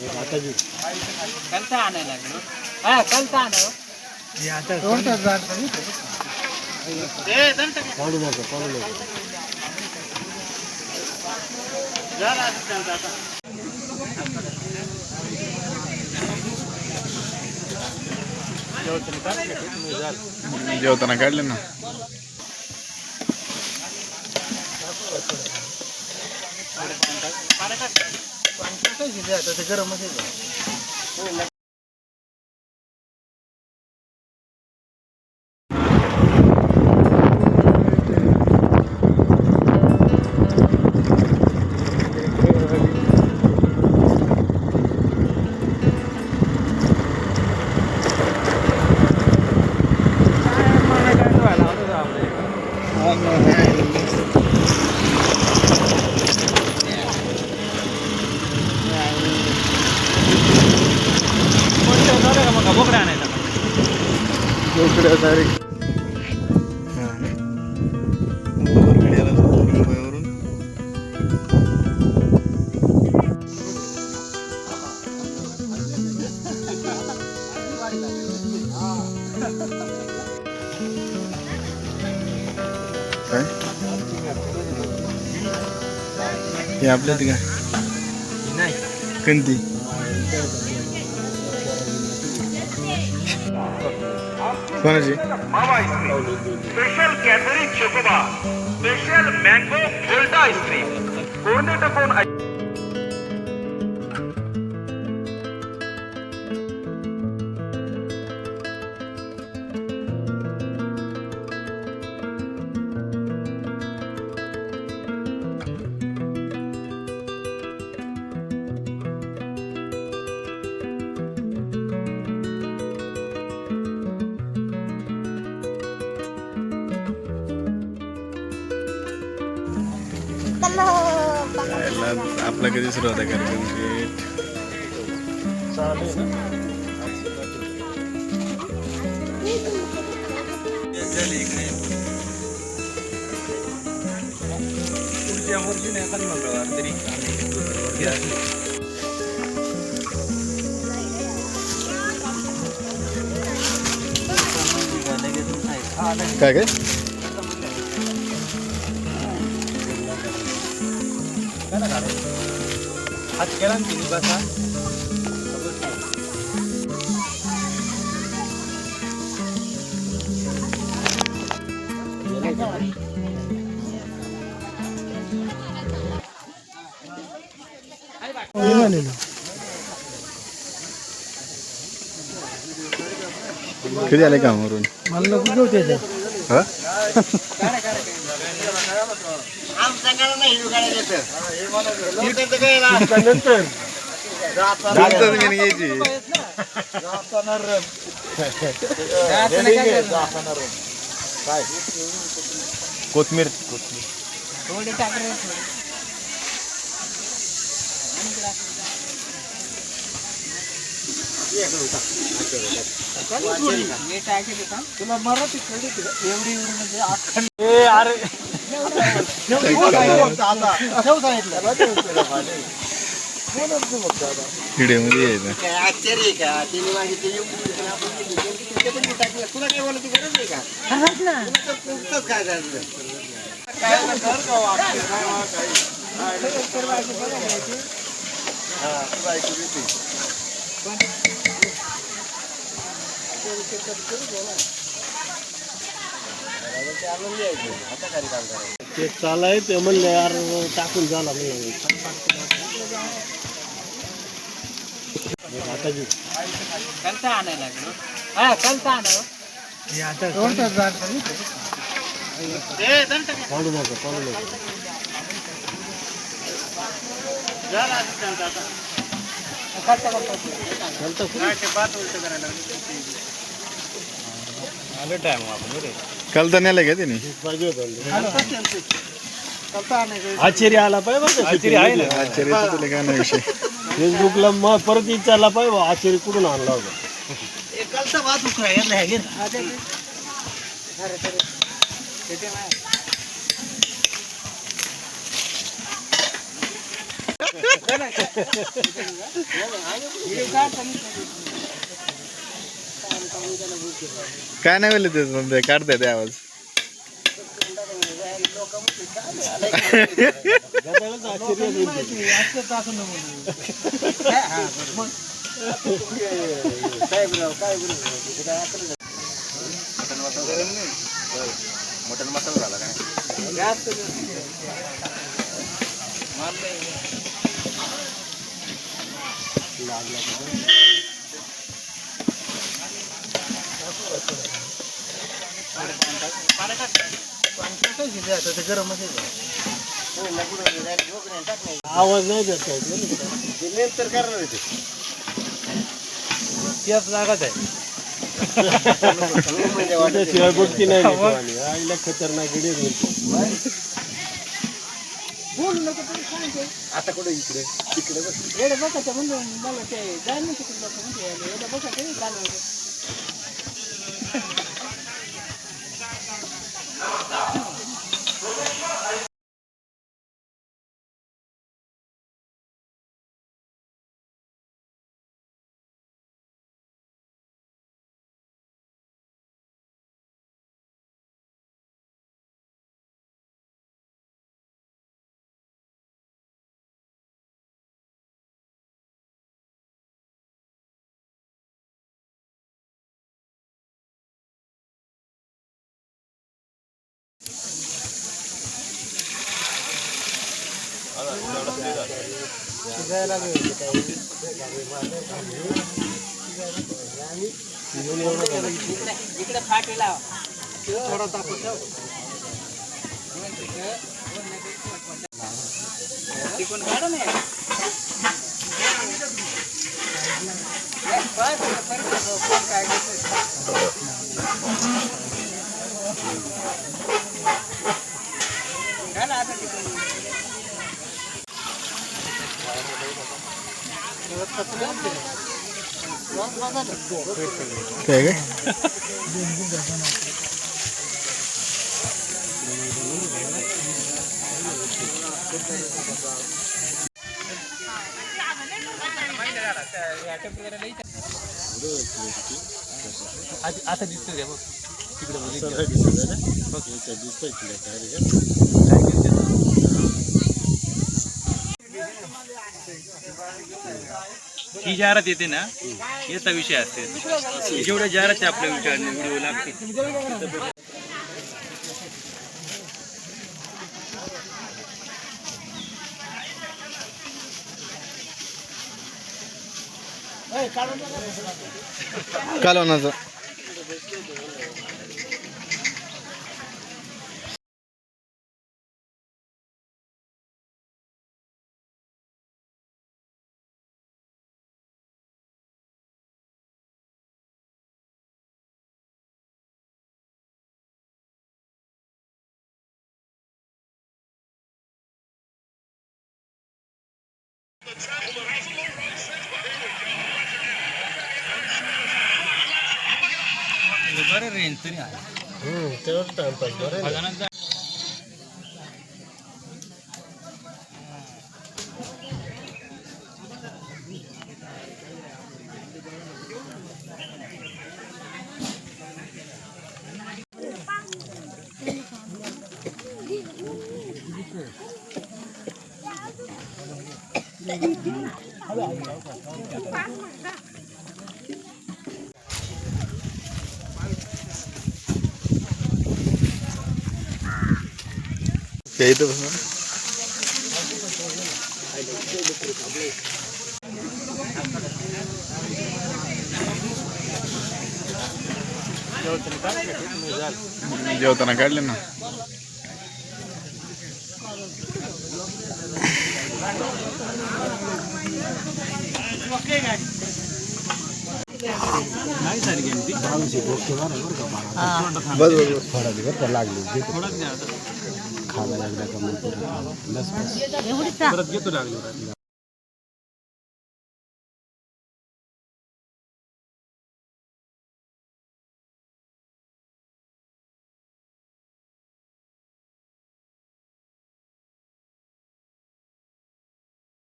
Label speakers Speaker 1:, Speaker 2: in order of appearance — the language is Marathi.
Speaker 1: कलता आणायला लागलो. हा कलता आणावं. हे आता कोणता जात नाही. ए दंत पाडू नका पाडू नका. जरा चलता आता.
Speaker 2: जेवताना काढले ना.
Speaker 1: गरम बोकडा आणायचा
Speaker 2: बोकड्या डायरेक्ट मुंबईवरून काय हे आपल्या का
Speaker 1: नाही
Speaker 2: कंदी कोणाची
Speaker 3: मावा ice cream special Cadbury Chocobar special mango फोल्टा आईस्क्रीम कोर्नेटोन
Speaker 2: आपला कधी सुरू होता कार्यक्रम
Speaker 1: पुढच्या वर्षी नाही खाली मंगळवार तरी
Speaker 2: काय काय
Speaker 1: आज केला ना तिने बसा
Speaker 2: कधी आले कामावरून
Speaker 1: मला नको घेऊ त्याच्या
Speaker 2: हा घ्यायची कोथमीर
Speaker 1: थोडे टाकले तुला मराठी एवढी म्हणजे अरे
Speaker 2: व्हिडिओ मध्ये यायचं
Speaker 4: आश्चर्य का तिने मागितली तुला काय बोलायची गरज नाही का काय झालं
Speaker 1: ते चालाय ते म्हणले यार टाकून झाला कलता आणायला लागलो. हा कलता आणावं. हे आता कोणता जात नाही. पाडू नका पाडू नका. जरा चलता आता.
Speaker 2: काल तर नेलं का त्याने
Speaker 1: आश्चर्य आला पाहिजे आश्चर्य आहे ना
Speaker 2: आश्चर्य तुला काय नाही विषय
Speaker 1: फेसबुकला मग परत विचारला पाहिजे आश्चर्य कुठून आणला होता
Speaker 2: काय नाही बोलले ते समजा काढताय ते आवाज.
Speaker 4: मटन मसाला झाला काय
Speaker 1: आवाज नाही देत
Speaker 4: नंतर करणार आहे
Speaker 1: तेच लागत आहे.
Speaker 4: शिवाय बोलती नाही आईला खतरनाक आता कुठे इकडे तिकडे बघायचं म्हणजे मला ते जायला नाही तिकडे म्हणजे बघायचं इकडे फाटेला थोडा तापत तिकून काढा नाही काय आता तिकडून
Speaker 2: काय काय
Speaker 1: आता दिसतोय का बघ तिकडे
Speaker 4: दिसतोय
Speaker 1: ही जाहिरात येते ना याचा विषय असते जेवढ्या जाहिरात आपल्या व्हिडिओ लागते.
Speaker 2: कालवणाचं
Speaker 1: बरं रेंज तरी आहे.
Speaker 4: तेवढं टाइमपास बरं
Speaker 2: ते इथं बसणार. जेवताना काढले ना. बस
Speaker 4: थोडा दिवस लागले खायला एकदा
Speaker 1: परत घेतो लागलो.